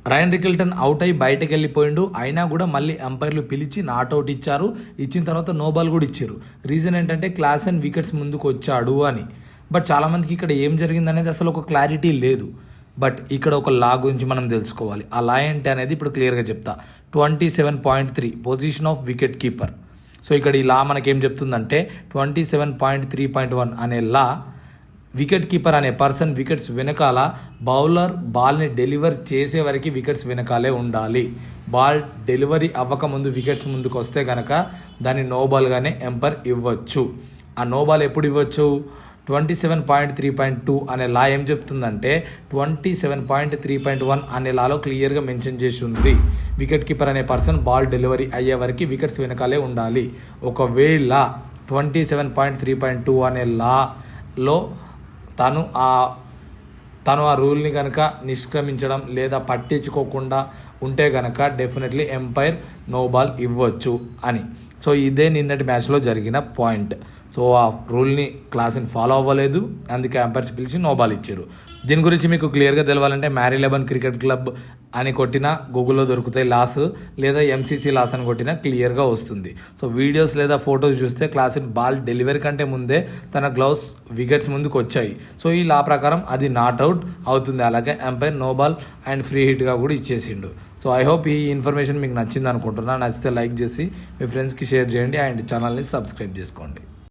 Brian Rickelton out అయ్యి బయటకు వెళ్ళిపోయిండు. అయినా కూడా మళ్ళీ అంపైర్లు పిలిచి నాట్అవుట్ ఇచ్చారు. ఇచ్చిన తర్వాత నో బాల్ కూడా ఇచ్చారు. రీజన్ ఏంటంటే క్లాసెన్ వికెట్స్ ముందుకు వచ్చాడు అని. బట్ చాలామందికి ఇక్కడ ఏం జరిగింది అనేది అసలు ఒక క్లారిటీ లేదు. బట్ ఇక్కడ ఒక లా గురించి మనం తెలుసుకోవాలి. ఆ లా ఏంటి అనేది ఇప్పుడు క్లియర్గా చెప్తా. 27.3 position of wicket keeper. So ఇక్కడ ఈ లా మనకేం చెప్తుందంటే 27.3.1 అనే లా వికెట్ కీపర్ అనే పర్సన్ వికెట్స్ వెనకాల బౌలర్ బాల్ని డెలివర్ చేసే వరకు వికెట్స్ వెనకాలే ఉండాలి. బాల్ డెలివరీ అవ్వకముందు వికెట్స్ ముందుకు వస్తే కనుక దాన్ని నో బాల్గానే ఎంపైర్ ఇవ్వచ్చు. ఆ నో బాల్ ఎప్పుడు ఇవ్వచ్చు? 27.3.2 అనే లా ఏం చెప్తుందంటే 27.3.1 అనే లాలో క్లియర్గా మెన్షన్ చేసి ఉంది. వికెట్ కీపర్ అనే పర్సన్ బాల్ డెలివరీ అయ్యే వరకు వికెట్స్ వెనకాలే ఉండాలి. ఒకవేళ 27.3.2 అనే లాలో తను ఆ రూల్ని కనుక నిష్క్రమించడం లేదా పట్టించుకోకుండా ఉంటే కనుక డెఫినెట్లీ ఎంపైర్ నో బాల్ ఇవ్వచ్చు అని. సో ఇదే నిన్నటి మ్యాచ్లో జరిగిన పాయింట్. సో ఆ రూల్ని క్లాస్ని ఫాలో అవ్వలేదు, అందుకే ఎంపైర్స్ పిలిచి నో బాల్ ఇచ్చారు. దీని గురించి మీకు క్లియర్గా తెలవాలంటే మ్యారీలెబన్ క్రికెట్ క్లబ్ అని కొట్టినా గూగుల్లో దొరుకుతాయి లాస్, లేదా ఎంసీసీ లాస్ అని కొట్టినా క్లియర్గా వస్తుంది. సో వీడియోస్ లేదా ఫొటోస్ చూస్తే క్లాసిన్ బాల్ డెలివరీ కంటే ముందే తన గ్లౌస్ వికెట్స్ ముందుకు వచ్చాయి. సో ఈ లా ప్రకారం అది నాట్అవుట్ అవుతుంది. అలాగే umpire no ball and free హిట్గా కూడా ఇచ్చేసిండు. సో ఐ హోప్ ఈ ఇన్ఫర్మేషన్ మీకు నచ్చింది అనుకుంటున్నా. నచ్చితే లైక్ చేసి మీ ఫ్రెండ్స్కి షేర్ చేయండి అండ్ ఛానల్ని సబ్స్క్రైబ్ చేసుకోండి.